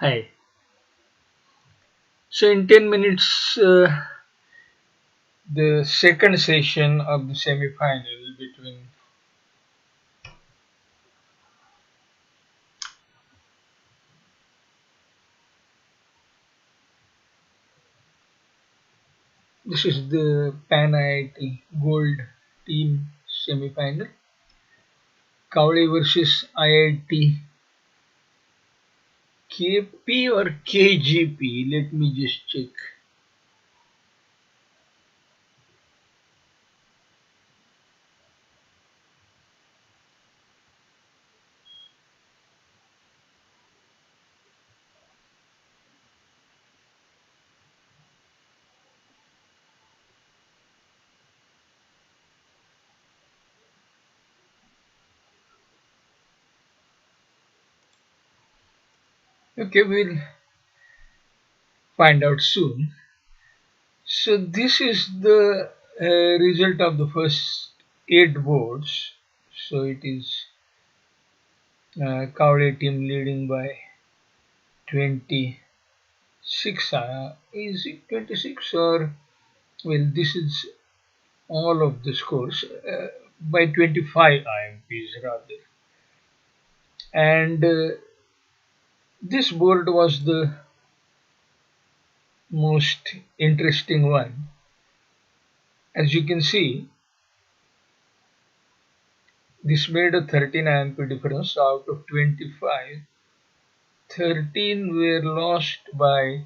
Hi. So in 10 minutes, the second session of the semi-final between this is the panIIT Gold Team semi-final. Kavale versus IIT KP or KGP. Let me just check. Okay, we'll find out soon. So this is the result of the first 8 boards. So it is Kavale team leading by 26. Is it 26 or well? This is all of the scores by 25 IMPs rather. And this board was the most interesting one. As you can see, this made a 13 IMP difference out of 25. 13 were lost by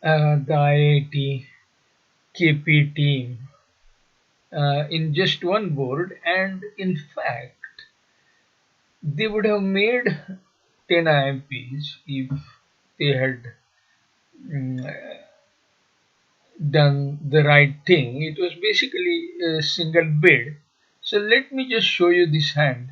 the IIT KP team in just one board, and in fact, they would have made 10 IMPs if they had mm, done the right thing. It was basically a single bid. So let me just show you this hand.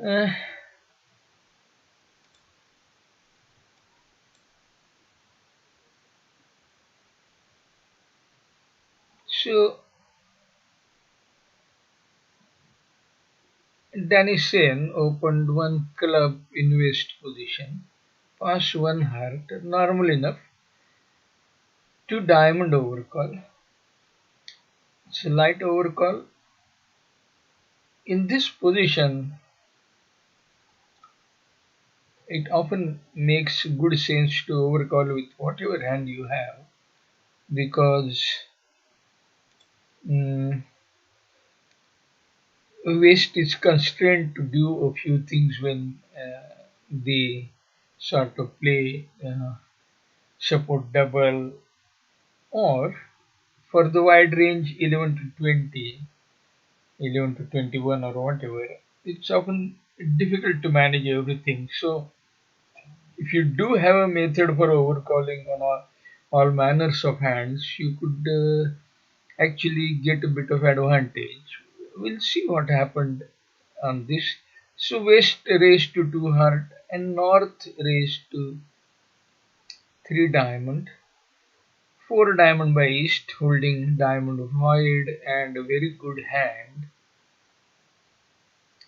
Uh, so Danny Sen opened one club in waist position, passed one heart, normal enough, two diamond overcall. It's a light overcall. In this position, it often makes good sense to overcall with whatever hand you have because mm, waste is constrained to do a few things when they sort of play support double or for the wide range 11 to 20, 11 to 21 or whatever. It's often difficult to manage everything. So if you do have a method for overcalling on all manners of hands, you could actually get a bit of advantage. We'll see what happened on this. So west raised to 2 heart and north raised to 3 diamond. 4 diamond by east holding diamond wide and a very good hand,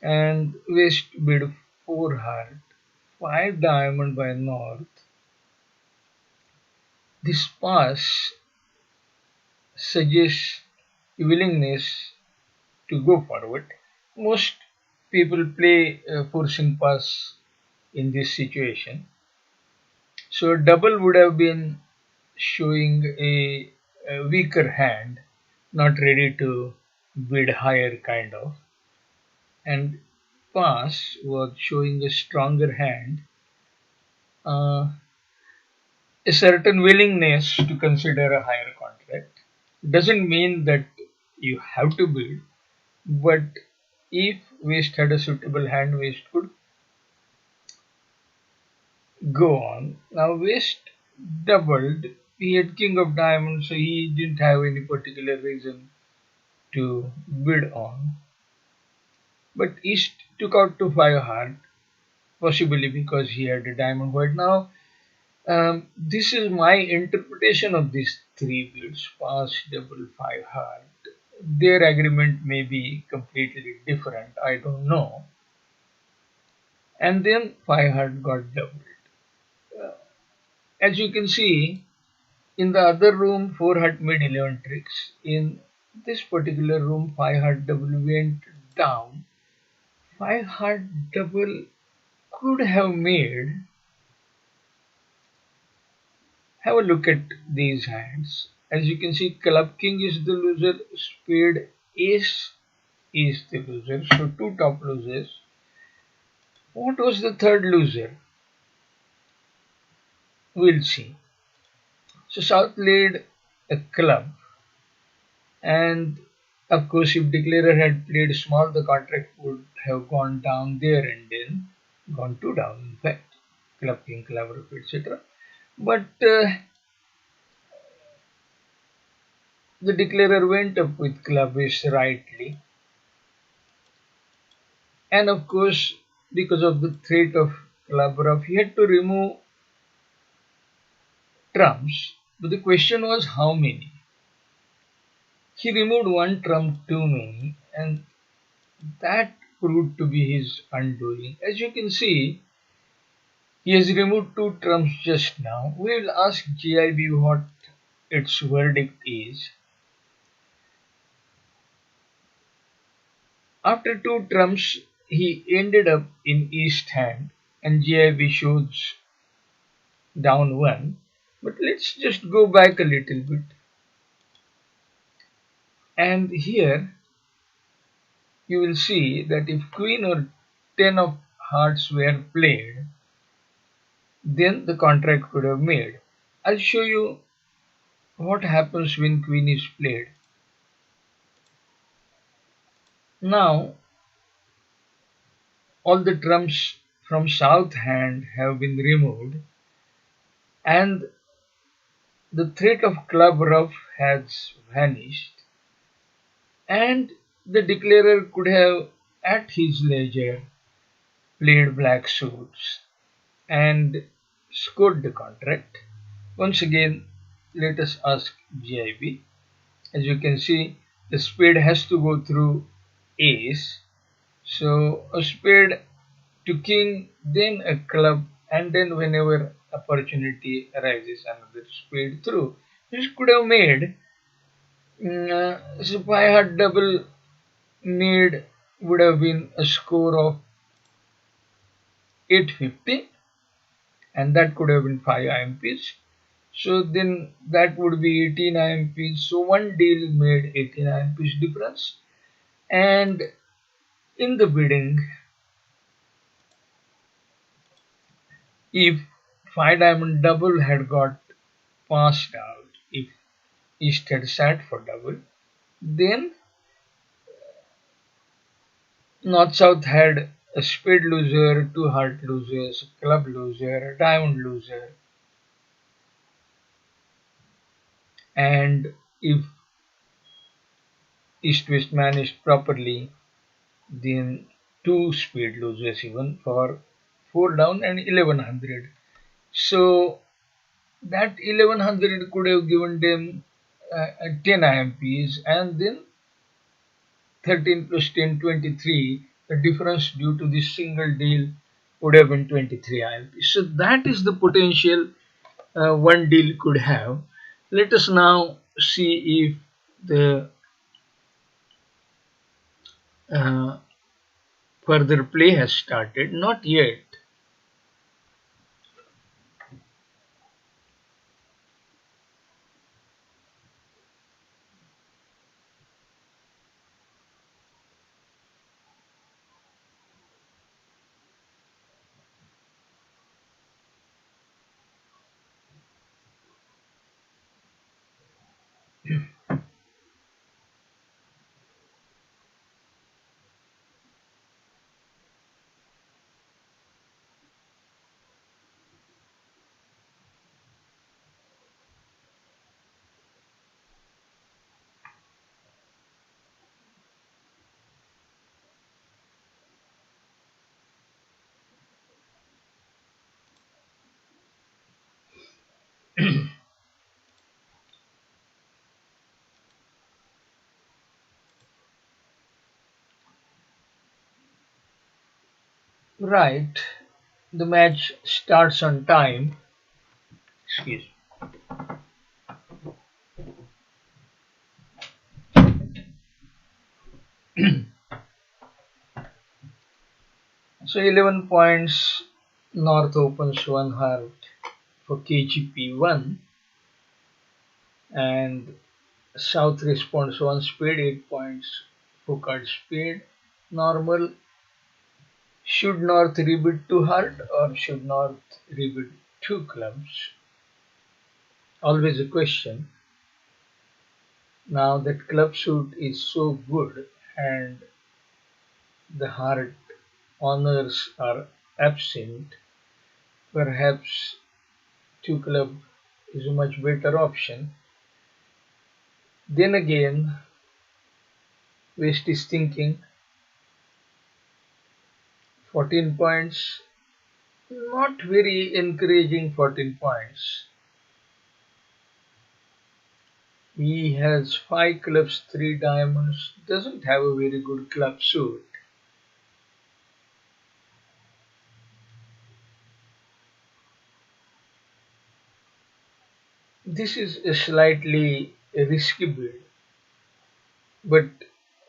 and west bid 4 heart. 5 diamond by north. This pass suggests willingness to go forward. Most people play forcing pass in this situation. So double would have been showing a weaker hand, not ready to bid higher kind of, and pass was showing a stronger hand. Uh, A certain willingness to consider a higher contract doesn't mean that you have to bid, but if West had a suitable hand, West could go on. Now West doubled. He had King of Diamonds, so he didn't have any particular reason to bid on. But East took out to 5 heart, possibly because he had a diamond white. Now, this is my interpretation of these three bids: pass, double, 5 heart. Their agreement may be completely different. I don't know. And then 5 heart got doubled. As you can see, in the other room, 4 heart made 11 tricks. In this particular room, 5 heart double went down. 5 heart double could have made. Have a look at these hands. As you can see, club king is the loser, spade ace is the loser. So two top losers. What was the third loser? We'll see. So South laid a club, and of course if declarer had played small, the contract would have gone down there and then gone two down, in fact. Club king, club rook, etc. But the declarer went up with club ace rightly, and of course because of the threat of club rough, he had to remove trumps. But the question was how many. He removed one trump too many, and that proved to be his undoing. As you can see, he has removed two trumps just now. We will ask GIB what its verdict is. After two trumps, he ended up in east hand, and GIB shows down one. But let's just go back a little bit. And here you will see that if queen or 10 of hearts were played, then the contract could have made. I'll show you what happens when queen is played. Now all the trumps from south hand have been removed, and the threat of club rough has vanished, and the declarer could have at his leisure played black suits and scored the contract. Once again, let us ask GIB. As you can see, the spade has to go through ace. So a spade to king, then a club, and then whenever opportunity arises, another spade through. This could have made so 5 heart double made would have been a score of 850, and that could have been 5 IMPs. So then that would be 18 IMPs. So one deal made 18 IMPs difference. And in the bidding, if 5 diamond double had got passed out, if East had sat for double, then North South had a spade loser, 2 heart losers, club loser, diamond loser, and if East West managed properly, then 2 spade losers even for 4 down and 1100. So that 1100 could have given them 10 IMPs, and then 13 plus 10, 23. The difference due to this single deal would have been 23 IMPs. So that is the potential one deal could have. Let us now see if the uh, further play has started. Not yet. Right. The match starts on time. Excuse me. So 11 points. North opens one heart for KGP1 and South responds one spade 8 points for card spade. Normal. Should North rebid two heart or should North rebid two clubs? Always a question. Now that club suit is so good and the heart honors are absent, perhaps two club is a much better option. Then again, West is thinking 14 points, not very encouraging 14 points. He has 5 clubs, 3 diamonds, doesn't have a very good club suit. This is a slightly risky build, but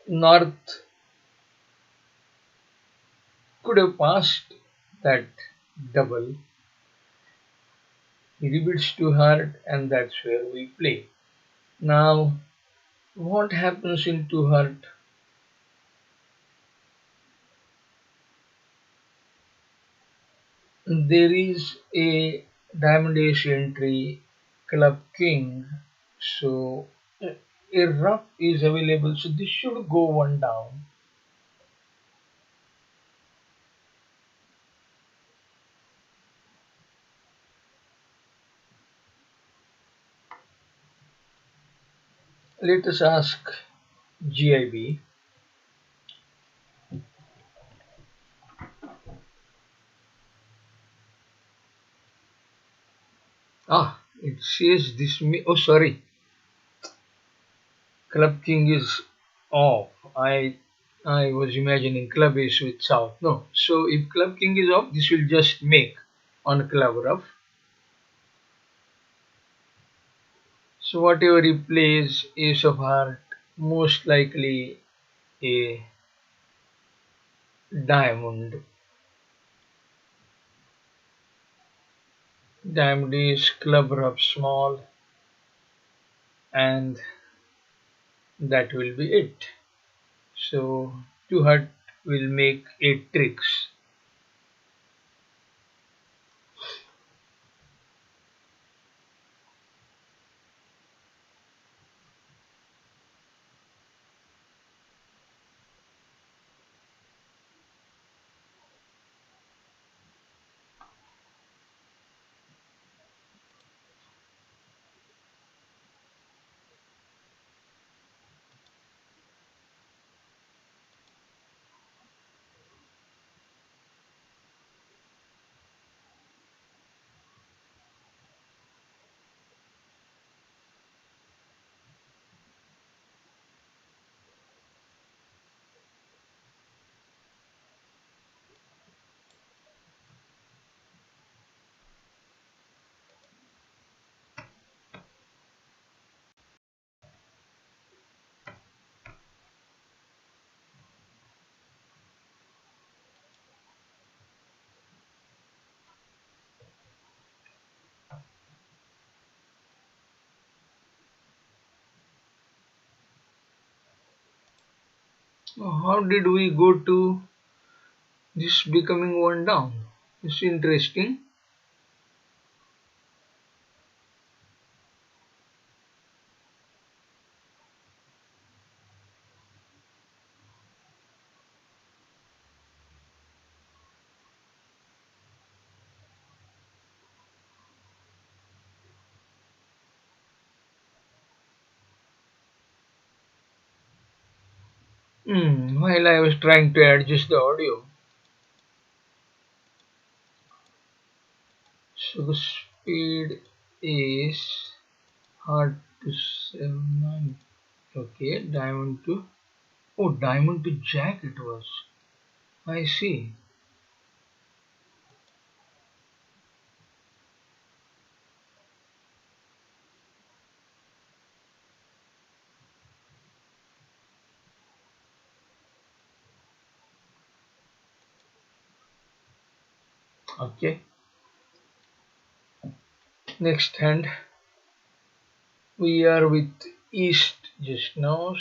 North could have passed that double. He rebuilds too hard, and that's where we play. Now, what happens in two heart? There is a diamond ace entry, club king, so a rough is available, so this should go one down. Let us ask GIB. Ah, it says this. Oh, sorry. Club king is off. I was imagining club ace with south. No. So if club king is off, this will just make on club rough. So whatever he plays, ace of heart, most likely a diamond. Diamond is club rough small, and that will be it. So two heart will make 8 tricks. How did we go to this becoming one down? It's interesting. While I was trying to adjust the audio, so the speed is hard to 7. Okay, diamond to, oh, diamond to jack it was. I see. Okay, next hand we are with East just now.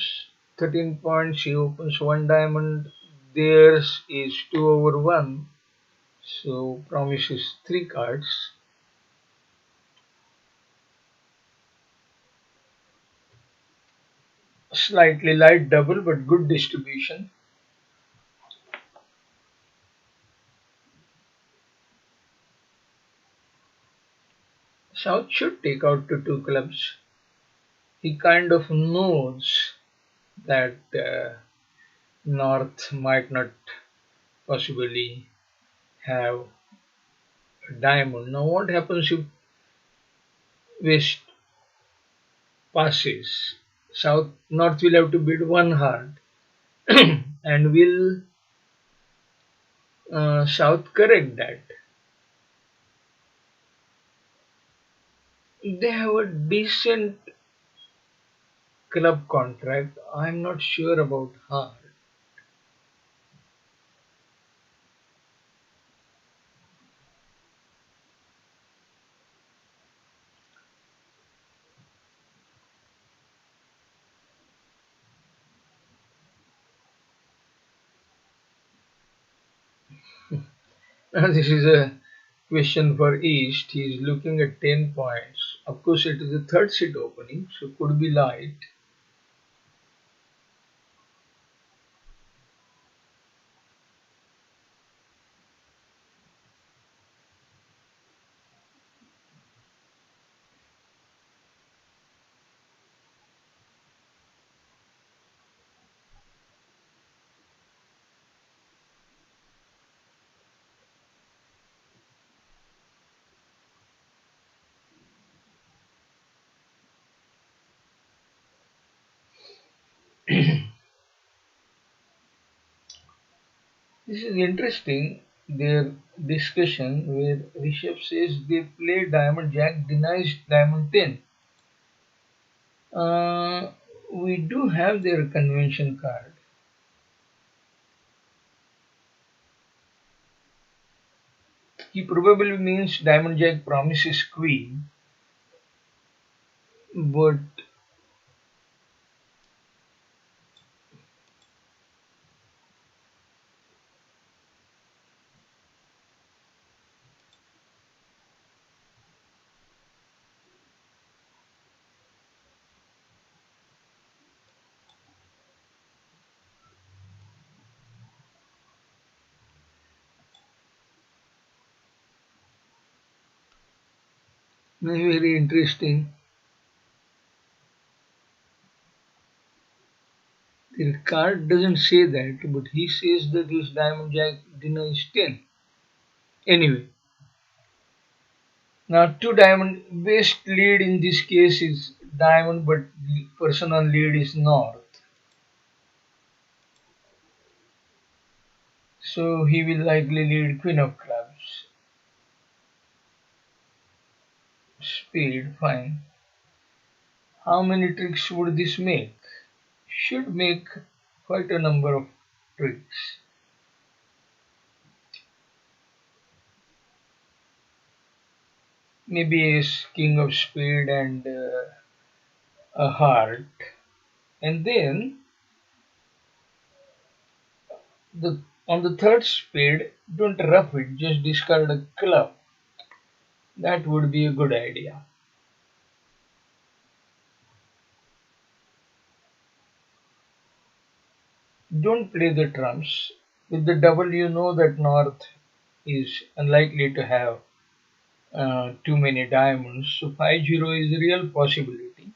13 points. She opens one diamond. Theirs is 2 over 1. So promises 3 cards. Slightly light double but good distribution. South should take out to 2 clubs. He kind of knows that North might not possibly have a diamond. Now what happens if West passes? North will have to bid one hard. And will South correct that? They have a decent club contract. I'm not sure about hard. This is a question for East. He is looking at 10 points. Of course, it is the third seat opening, so could be light. This is interesting. Their discussion where Rishabh says they play Diamond Jack, denies Diamond 10. Uh, we do have their convention card. He probably means Diamond Jack promises Queen, but very interesting. The card doesn't say that, but he says that his Diamond Jack denies 10. Anyway, now two diamond best lead in this case is diamond, but the person on lead is North. So he will likely lead Queen of Clubs. Spade, fine. How many tricks would this make? Should make quite a number of tricks. Maybe ace, king of spade, and a heart. And then the on the third spade, don't rough it, just discard a club. That would be a good idea. Don't play the trumps. With the double, you know that North is unlikely to have too many diamonds. So 5-0 is a real possibility.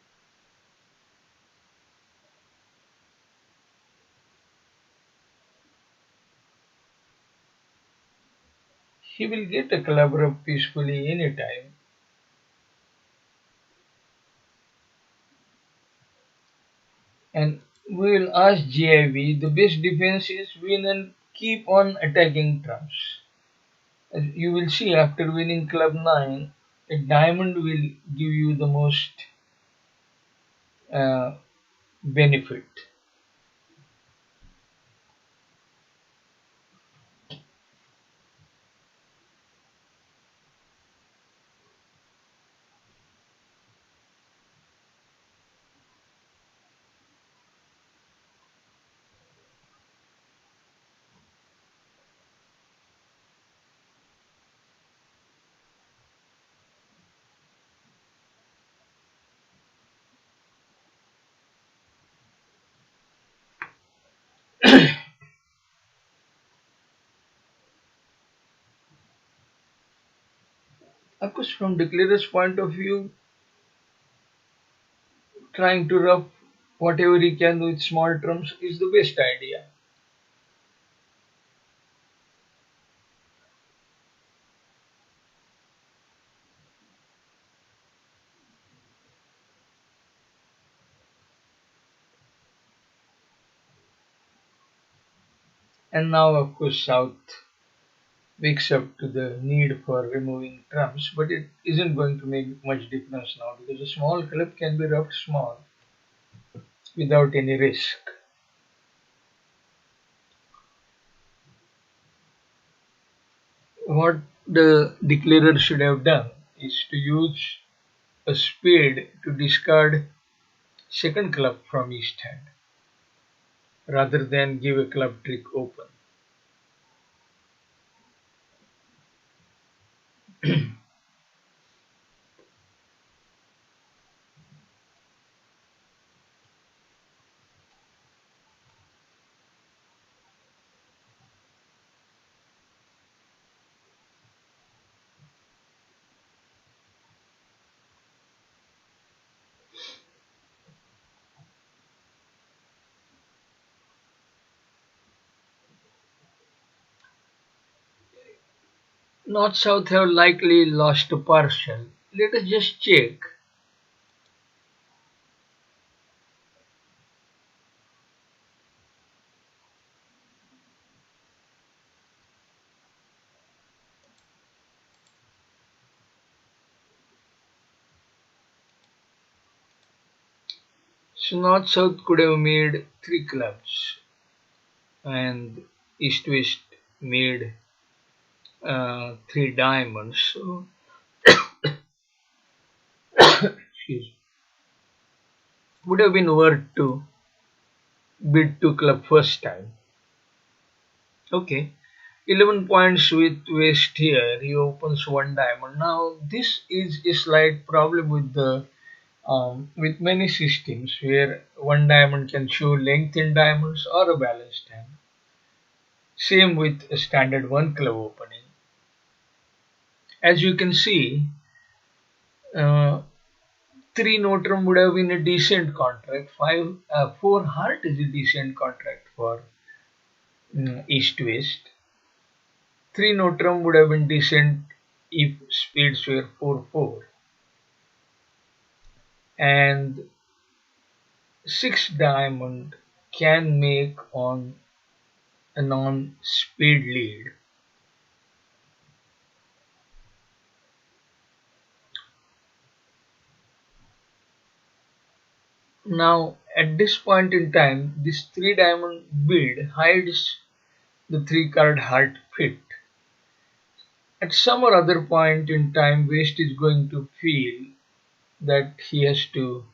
he will get a club rub peacefully anytime. And we will ask GIV, the best defense is win and keep on attacking trumps. As you will see after winning club 9, a diamond will give you the most uh, benefit. Of course, from declarer's point of view, trying to rough whatever he can with small trumps is the best idea. And now, of course, South wakes up to the need for removing trumps, but it isn't going to make much difference now because a small club can be rubbed small without any risk. What the declarer should have done is to use a spade to discard second club from east hand rather than give a club trick open. North South have likely lost a partial. Let us just check. So North South could have made three clubs and East West made three diamonds. So excuse me, would have been worth to bid two club first time. Okay. 11 points with West here. He opens one diamond. Now this is a slight problem with the with many systems where one diamond can show length in diamonds or a balanced hand. Same with a standard one club opening. As you can see, uh, three Notrum would have been a decent contract. Four Heart is a decent contract for East West. Three Notrum would have been decent if spades were 4-4. And six diamond can make on a non-spade lead. Now, at this point in time, this three diamond bid hides the three card heart fit. At some or other point in time, West is going to feel that he has to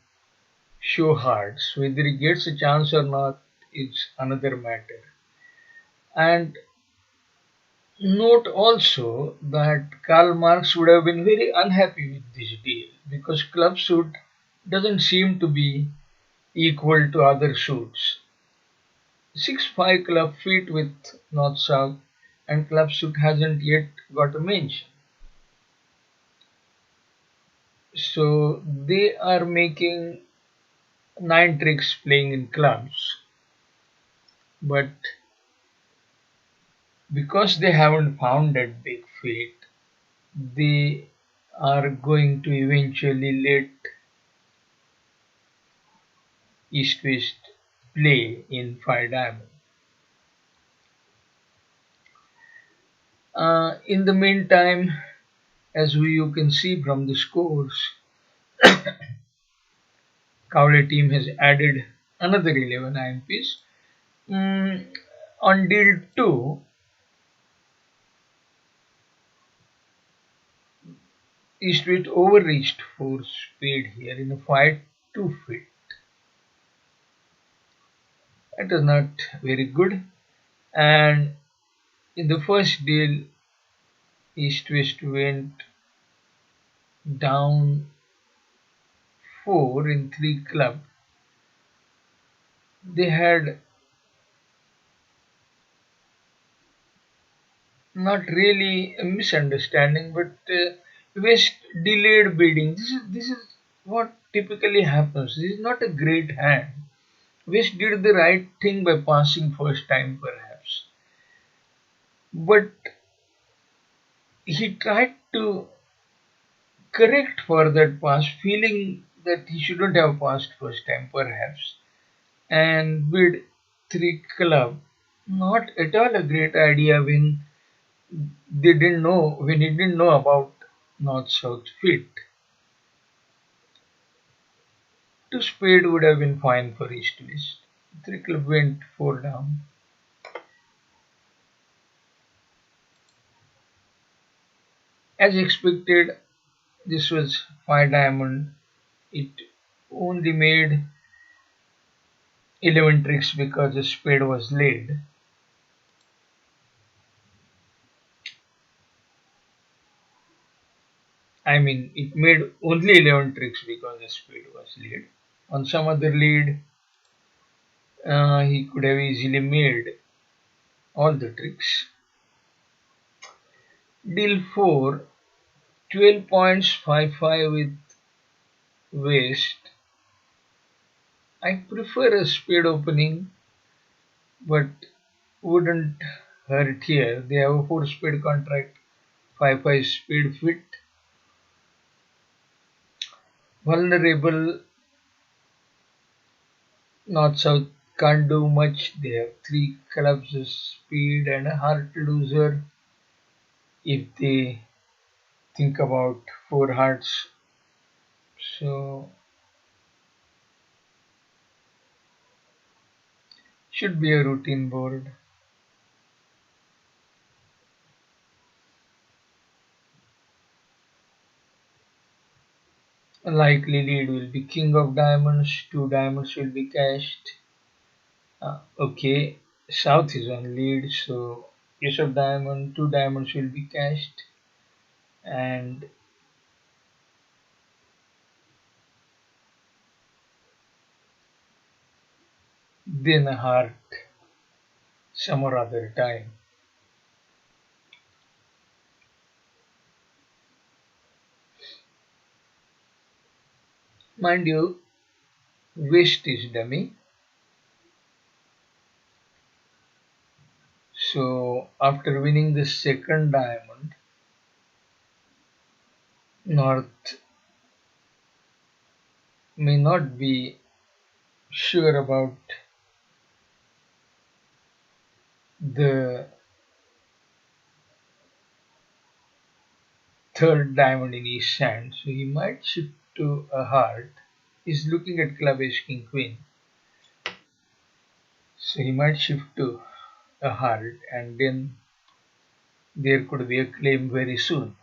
show hearts. Whether he gets a chance or not is another matter. And note also that Karl Marx would have been very unhappy with this deal because club suit doesn't seem to be equal to other suits. 6-5 club fit with North South and club suit hasn't yet got a mention. So they are making nine tricks playing in clubs, but because they haven't found that big fit, they are going to eventually let East West play in 5 diamond. In the meantime, as you can see from the scores, Kavale team has added another 11 IMPs. Mm, on deal 2, Eastwood overreached for speed here in a fight 2 feet. That was not very good. And in the first deal, East West went down 4 in 3 club. They had not really a misunderstanding, but West delayed bidding. This is what typically happens. This is not a great hand. West did the right thing by passing first time perhaps, but he tried to correct for that pass, feeling that he shouldn't have passed first time perhaps, and bid 3 club. Not at all a great idea when he didn't know about north south fit. 2 spade would have been fine for east west. 3 club went 4 down. As expected, this was 5 diamond. It only made 11 tricks because the spade was laid. I mean, it made only 11 tricks because the spade was laid. On some other lead, he could have easily made all the tricks. Deal 4, 12 points, 5-5 with West. I prefer a spade opening, but wouldn't hurt here. They have a 4 spade contract, 5-5 spade fit. Vulnerable, north south can't do much. They have 3 clubs of speed and a heart loser if they think about 4 hearts. So should be a routine board. A likely lead will be king of diamonds, 2 diamonds will be cashed. Okay, south is on lead, so ace of diamond, 2 diamonds will be cashed, and then a heart some or other time. Mind you, west is dummy, so after winning the second diamond, north may not be sure about the third diamond in his hand, so he might shift to a heart. He's looking at club ace king queen, so he might shift to a heart, and then there could be a claim very soon.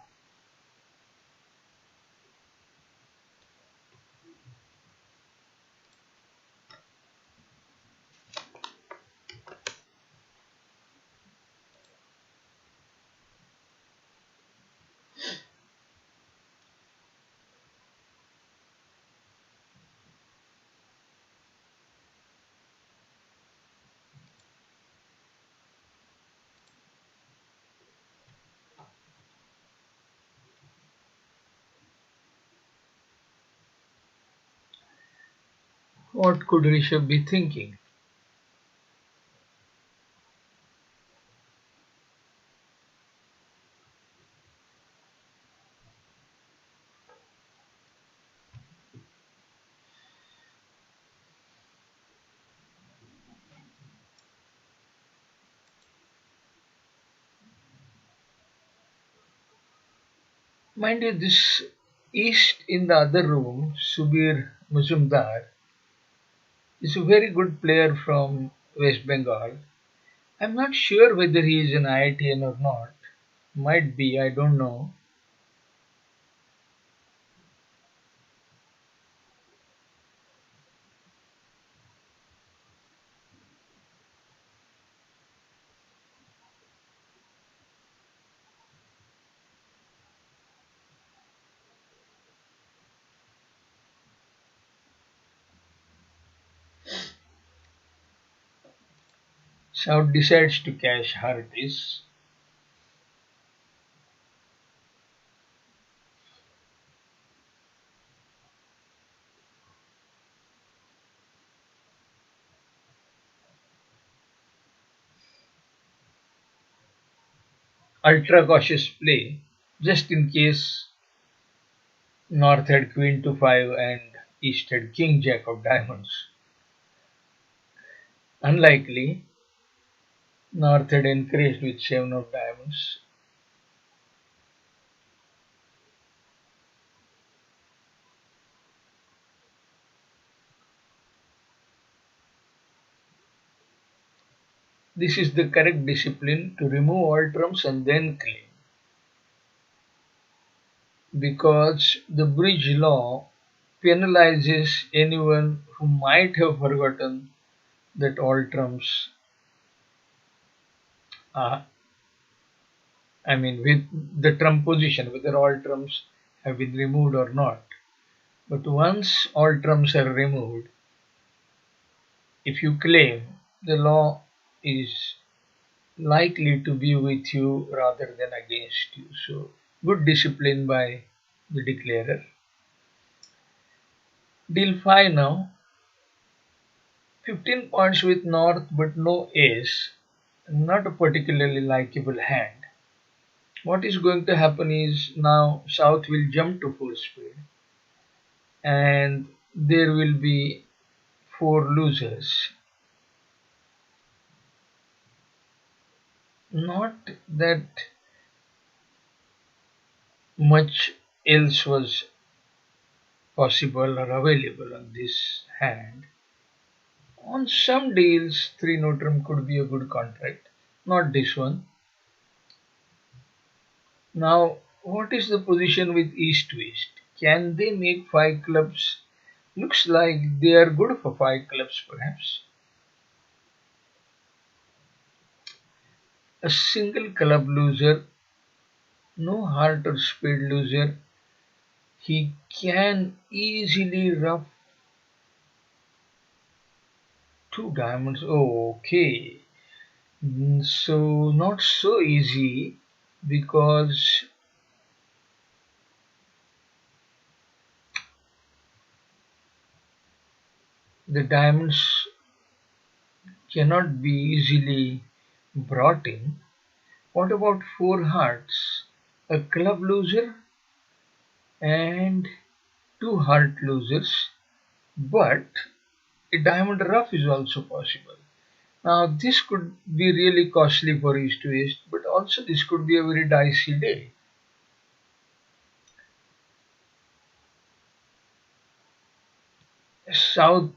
What could Rishabh be thinking? Mind you, this East in the other room, Subir Muzumdar, is a very good player from West Bengal. I'm not sure whether he is an IITian or not. Might be, I don't know. South decides to cash Hartis. Ultra cautious play, just in case North had Queen to 5 and East had King Jack of Diamonds. Unlikely, North had encouraged with 7 of Diamonds. This is the correct discipline to remove all trumps and then claim. Because the bridge law penalizes anyone who might have forgotten that all trumps are, I mean, with the trump position, whether all trumps have been removed or not. But once all trumps are removed, if you claim, the law is likely to be with you rather than against you. So, good discipline by the declarer. Deal 5 now. 15 points with North but no ace. Not a particularly likable hand. What is going to happen is now South will jump to full speed and there will be 4 losers. Not that much else was possible or available on this hand. On some deals, 3 Notrum could be a good contract, not this one. Now, what is the position with East West? Can they make 5 clubs? Looks like they are good for 5 clubs, perhaps. A single club loser, no heart or speed loser. He can easily rough 2 diamonds. Oh, okay. So, not so easy because the diamonds cannot be easily brought in. What about 4 hearts? A club loser and 2 heart losers, but a diamond rough is also possible. Now, this could be really costly for East to East, but also this could be a very dicey day. South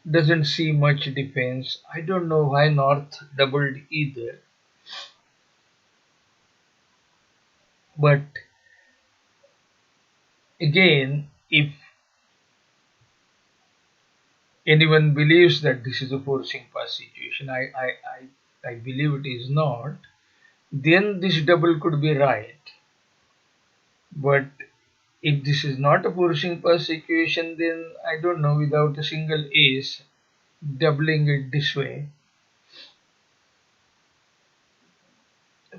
doesn't see much defense. I don't know why North doubled either, but again, if anyone believes that this is a forcing pass situation, I believe it is not, then this double could be right. But if this is not a forcing pass situation, then I don't know, without a single ace, doubling it this way.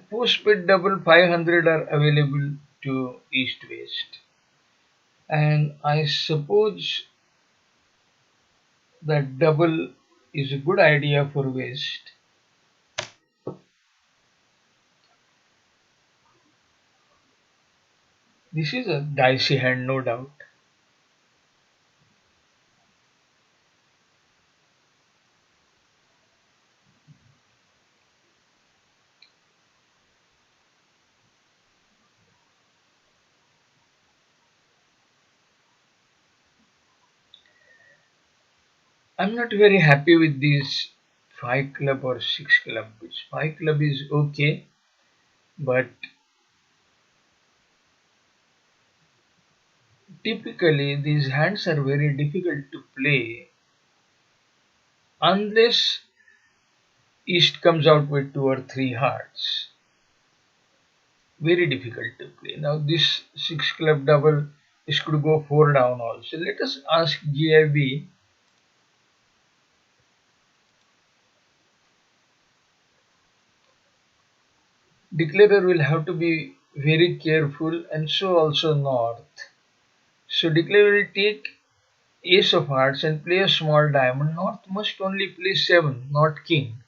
Postpaid double 500 are available to East West. And I suppose that double is a good idea for West. This is a dicey hand, no doubt. I'm not very happy with this 5 club or 6 club. Which 5 club is okay, but typically these hands are very difficult to play unless East comes out with 2 or 3 hearts. Very difficult to play. Now this 6 club double, this could go 4 down also. Let us ask GIB. Declarer will have to be very careful, and so also North. So Declarer will take ace of hearts and play a small diamond. North must only play 7, not king.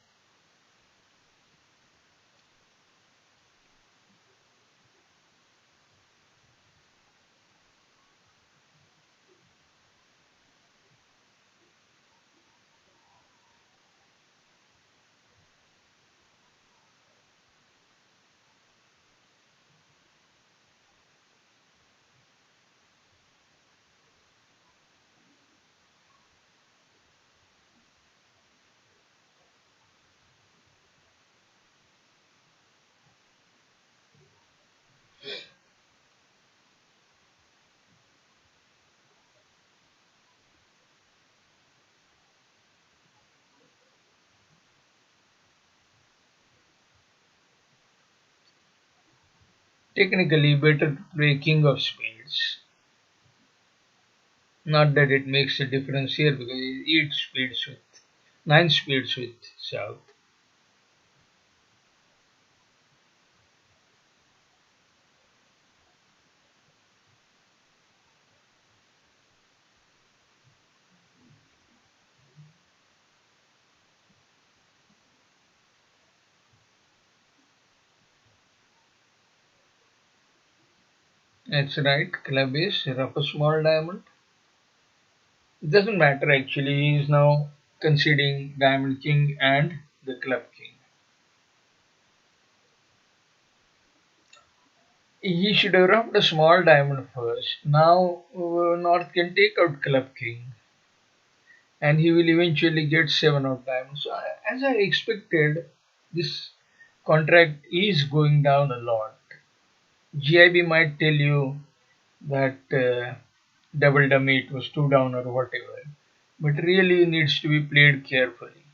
Technically better to play king of spades. Not that it makes a difference here because it 8 spades with 9 spades with South. That's right. Club is rough a small diamond. It doesn't matter actually. He is now conceding diamond king and the club king. He should have rubbed a small diamond first. Now North can take out club king and he will eventually get 7 of diamonds. So as I expected, this contract is going down a lot. GIB might tell you that double dummy it was 2 down or whatever, but really needs to be played carefully.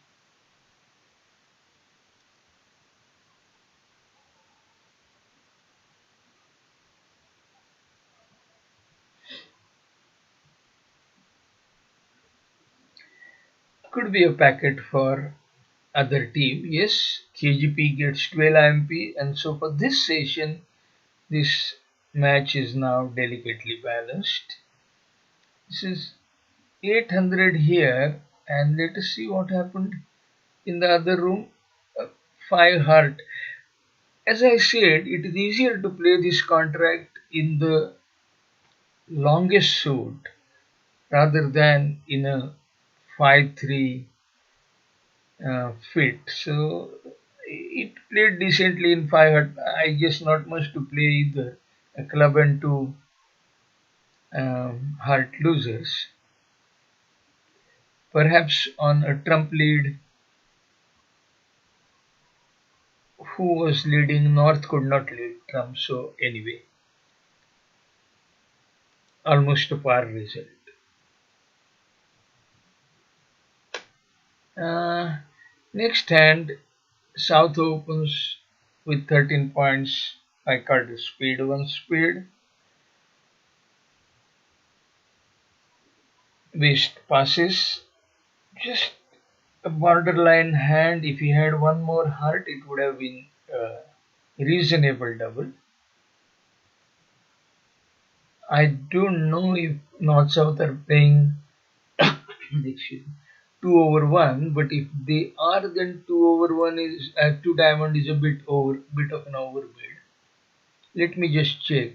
Could be a packet for other team. Yes, KGP gets 12 IMP, and so for this session, this match is now delicately balanced. This is 800 here, and let us see what happened in the other room. 5 heart. As I said, it is easier to play this contract in the longest suit rather than in a 5-3 fit. So it played decently in 5 heart. I guess not much to play either. A club and 2 heart losers. Perhaps on a trump lead, who was leading North could not lead Trump. So anyway, almost a par result. Uh, Next hand, South opens with 13 points. I called it speed 1 speed. West passes. Just a borderline hand. If he had one more heart, it would have been a reasonable double. I don't know if North South are playing excuse me, 2 over 1, but if they are, then 2 over 1 is 2 diamond is a bit of an overbid. Let me just check.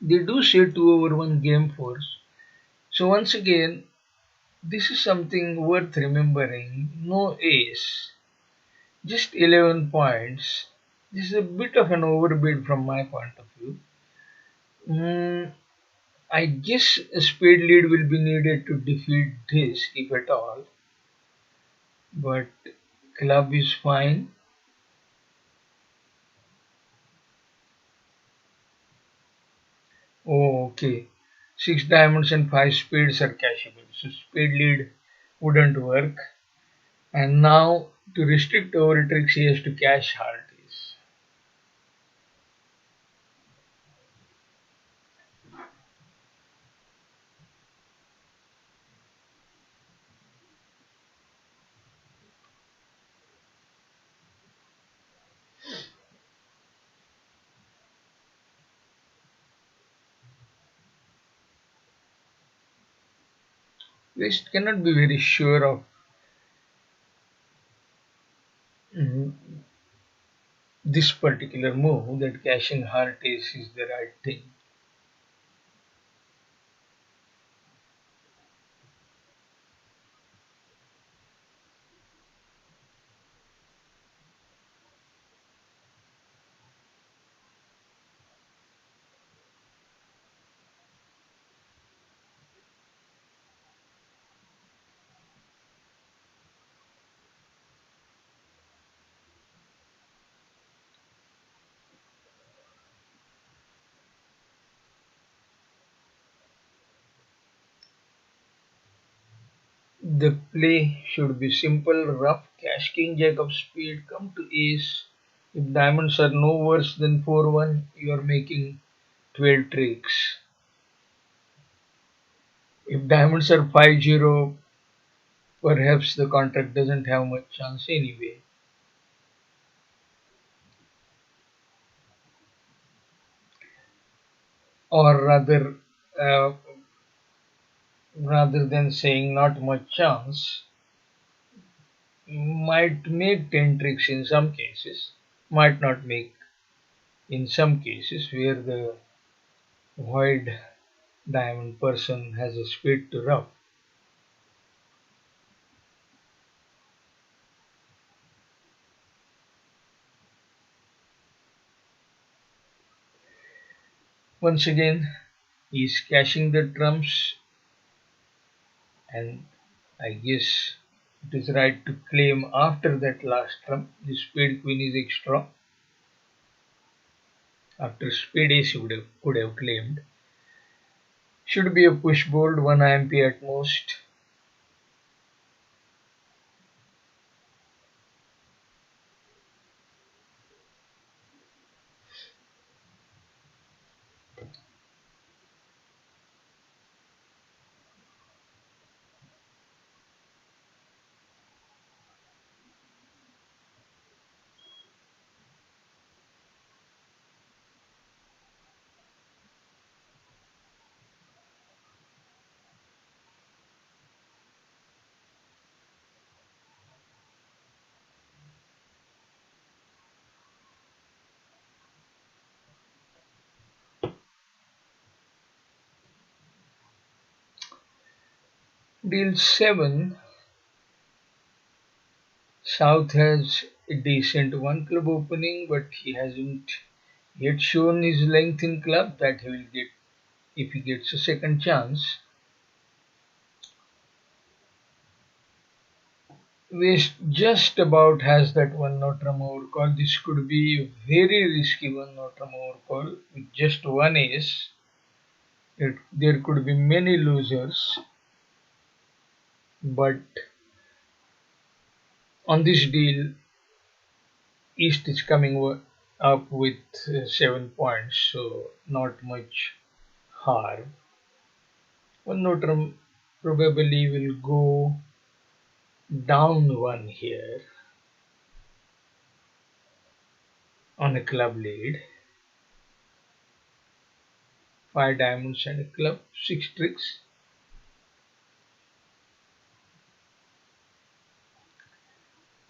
They do say 2 over 1 game force. So once again, this is something worth remembering. No ace, just 11 points. This is a bit of an overbid from my point of view. Mm, I guess a spade lead will be needed to defeat this, if at all, but club is fine. Oh, okay. Six diamonds and five spades are cashable, so spade lead wouldn't work. And now, to restrict over tricks, he has to cash hearties. West cannot be very sure of mm, this particular move, that cashing hearties is the right thing. The play should be simple, rough, cash king, jack of spade, come to ace. If diamonds are no worse than 4-1, you are making 12 tricks. If diamonds are 5-0, perhaps the contract doesn't have much chance anyway. Or uh, rather than saying not much chance, might make 10 tricks in some cases, might not make in some cases where the void diamond person has a spade to rub. Once again, he's cashing the trumps, and I guess it is right to claim after that last trump. The spade queen is extra. After spade ace, he could have claimed. Should be a push board, 1 IMP at most. Deal 7. South has a decent one club opening, but he hasn't yet shown his length in club that he will get if he gets a second chance. West just about has that one Notram overcall. This could be a very risky one Notram overcall with just one ace. There could be many losers, but on this deal, East is coming up with 7 points, so not much harm. One Notram probably will go down one here on a club lead. 5 diamonds and a club, 6 tricks.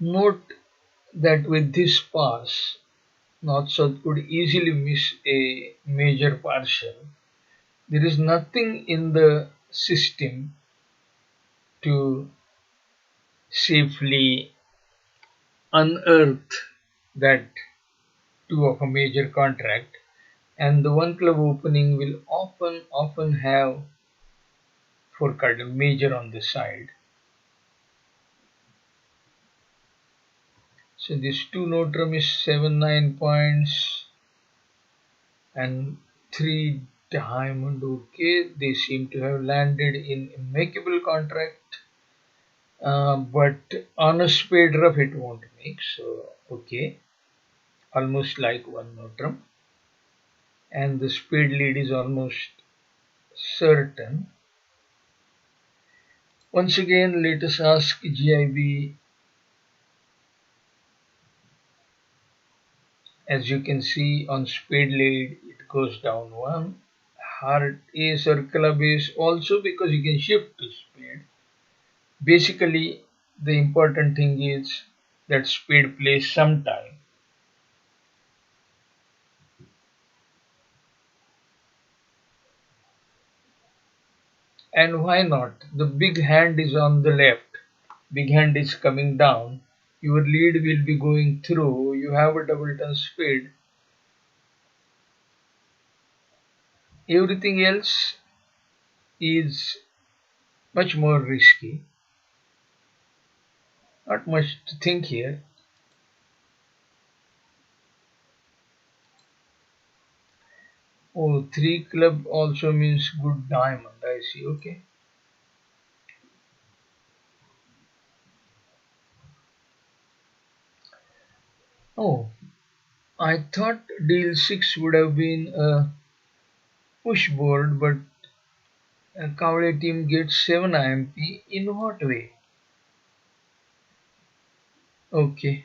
Note that with this pass, North South could easily miss a major partial. There is nothing in the system to safely unearth that two of a major contract, and the one club opening will often have four card major on the side. So this two note is 7 9 points and three diamond. Okay, they seem to have landed in amicable contract, but on a spade rough it won't make. So okay, almost like one note, and the spade lead is almost certain. Once again, let us ask GIB. As you can see on spade lead, it goes down one. Heart ace or club ace also, because you can shift to spade. Basically, the important thing is that spade plays sometime. And why not? The big hand is on the left. Big hand is coming down. Your lead will be going through. You have a double turn spade. Everything else is much more risky. Not much to think here. Oh, three club also means good diamond. I see. Okay. Oh, I thought deal six would have been a push board, but Kavale team gets 7 IMP. In what way? Okay,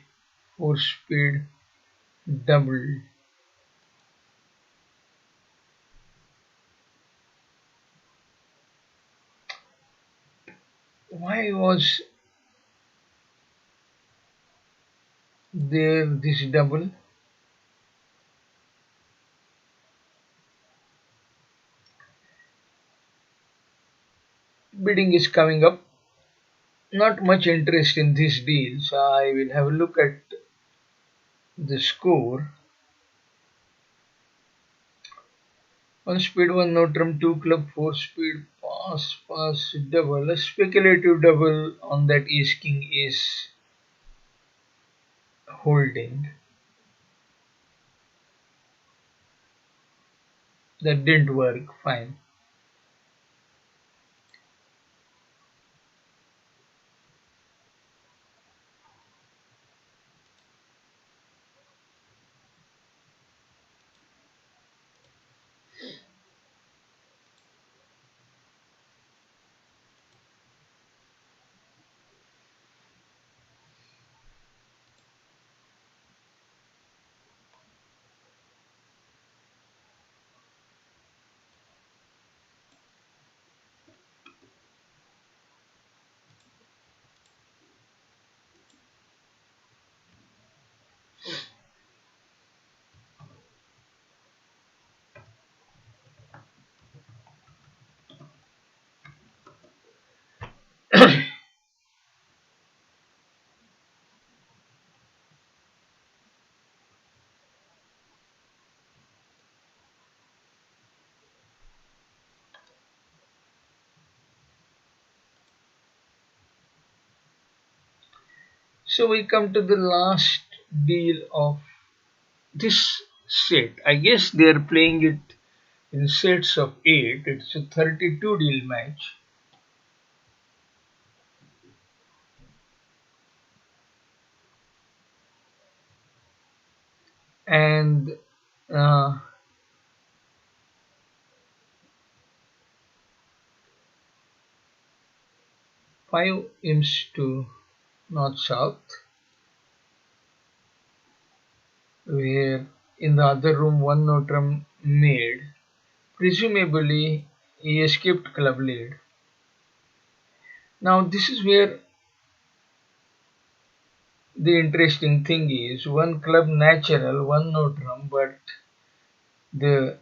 4 speed double. Why was there this double? Bidding is coming up. Not much interest in this deal, so I will have a look at the score. One speed, one no trump, two club, four speed, pass, double. A speculative double on that ace king is holding. That didn't work. Fine. So we come to the last deal of this set. I guess they are playing it in sets of 8. It's a 32 deal match. And uh, 5 imps to north south, where in the other room one Notram made. Presumably he escaped club lead. Now this is where the interesting thing is, one club natural, one Notram, but the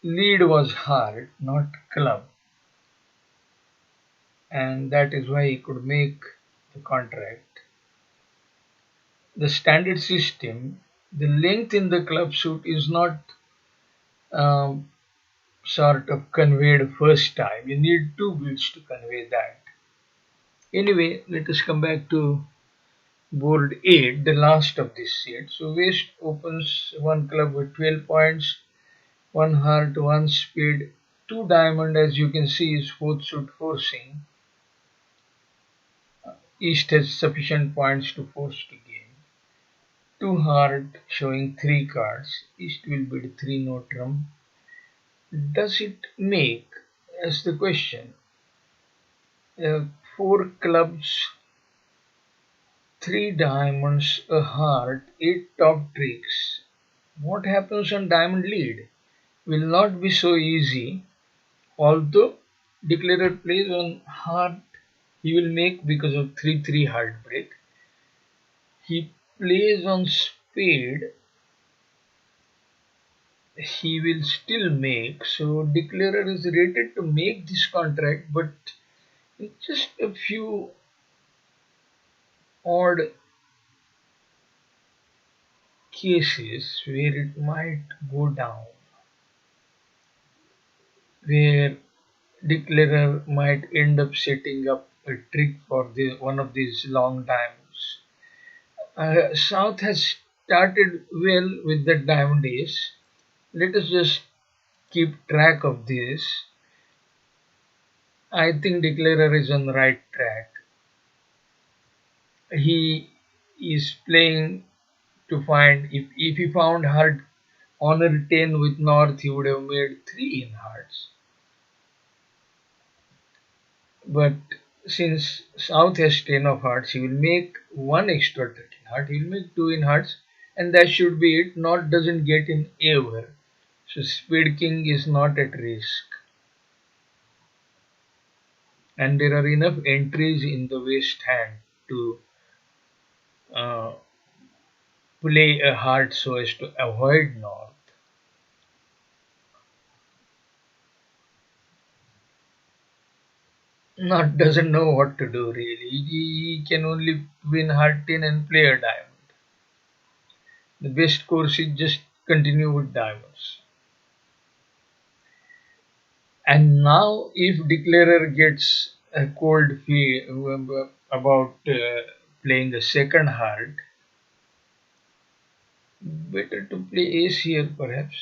lead was hard, not club, and that is why he could make the contract. The standard system The length in the club suit is not um, sort of conveyed first time. You need two beats to convey that. Anyway, let us come back to board 8, the last of this set. So West opens one club with 12 points, one heart, one spade, two diamond as you can see is fourth suit forcing. East has sufficient points to force the game. Two heart showing three cards. East will bid three no trump. Does it make? As the question. Four clubs, three diamonds, a heart, eight top tricks. What happens on diamond lead? Will not be so easy. Although declarer plays on heart, he will make because of 3-3 heartbreak. He plays on spade, he will still make. So declarer is rated to make this contract, but in just a few odd cases where it might go down, where declarer might end up setting up a trick for one of these long diamonds. South has started well with the diamond ace. Let us just keep track of this. I think declarer is on the right track. He is playing to find if he found heart honor 10 with north he would have made 3 in hearts, but since south has 10 of hearts he will make one extra 13 heart, he will make 2 in hearts, and that should be it. North doesn't get in ever, so spade king is not at risk, and there are enough entries in the west hand to uh, play a heart so as to avoid north. Not doesn't know what to do really. He can only win heart 10 and play a diamond. The best course is just continue with diamonds. And now if declarer gets a cold feel about playing a second heart, better to play ace here perhaps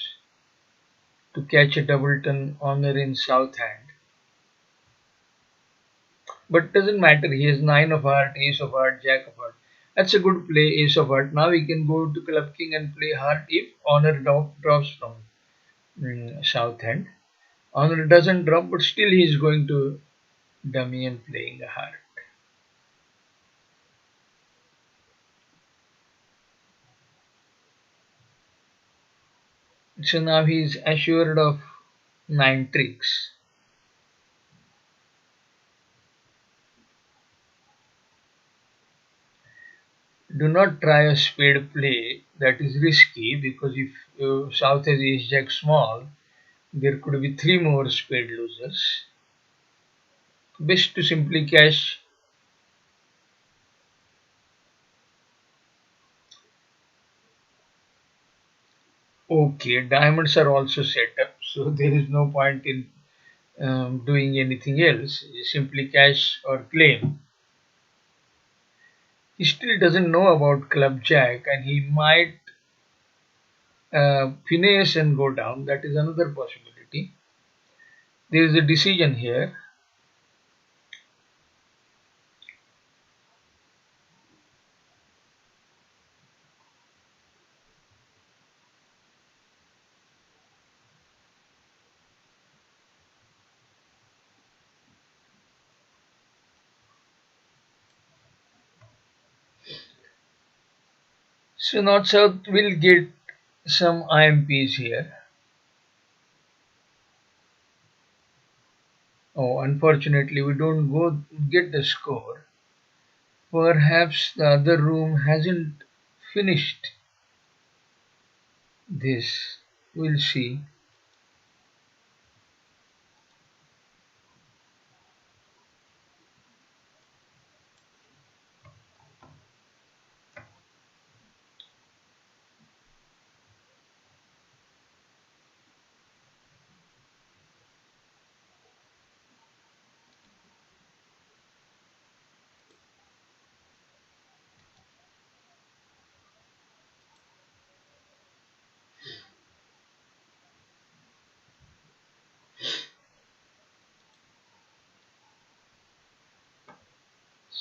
to catch a doubleton honor in south hand. But doesn't matter. He has nine of heart, ace of heart, jack of heart. That's a good play, ace of heart. Now he can go to club king and play heart if honor drops from south hand. Honor doesn't drop, but still he is going to dummy and playing a heart. So now he is assured of nine tricks. Do not try a spade play, that is risky because if south has ace jack small, there could be three more spade losers. Best to simply cash. Okay, diamonds are also set up, so there is no point in doing anything else. You simply cash or claim. He still doesn't know about club jack, and he might finesse and go down. That is another possibility. There is a decision here. So North South will get some IMPs here. Oh, unfortunately, we don't go get the score. Perhaps the other room hasn't finished this. We'll see.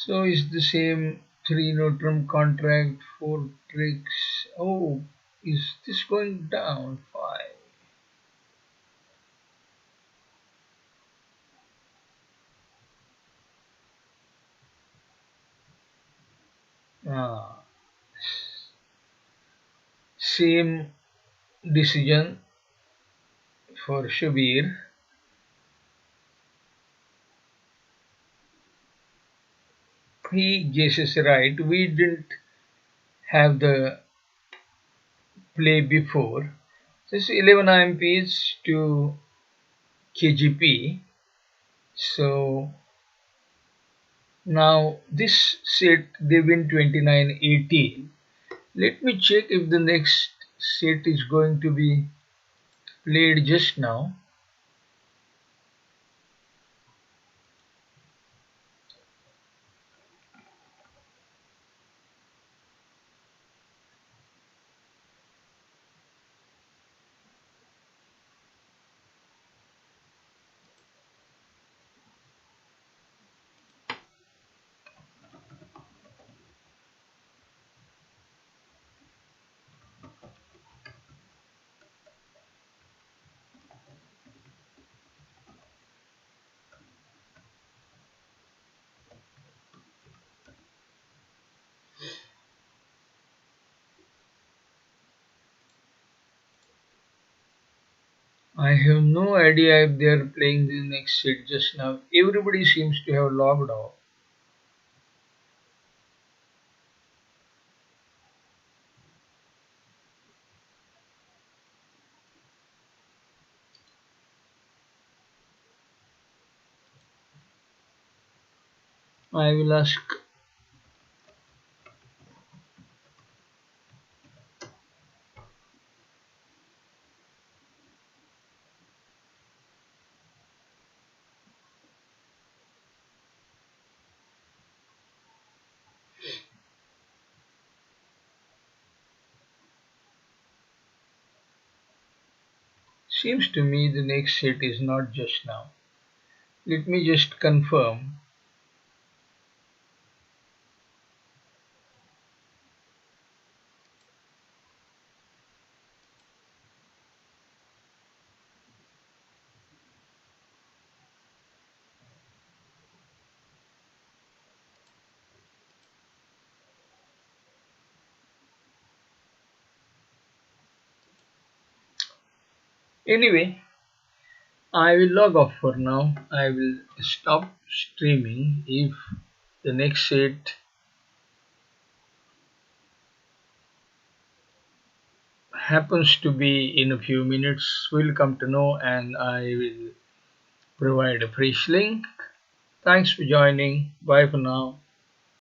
So it's the same three no term contract, four tricks. Oh, is this going down? Five. Ah, same decision for Shabir. He guesses right. We didn't have the play before. This 11 IMPs to KGP. So now this set they win 29-18. Let me check if the next set is going to be played just now. I have no idea if they are playing the next set just now. Everybody seems to have logged off. I will ask. Seems to me the next set is not just now. Let me just confirm. Anyway, I will log off for now. I will stop streaming if the next set happens to be in a few minutes. We'll come to know and I will provide a fresh link. Thanks for joining. Bye for now.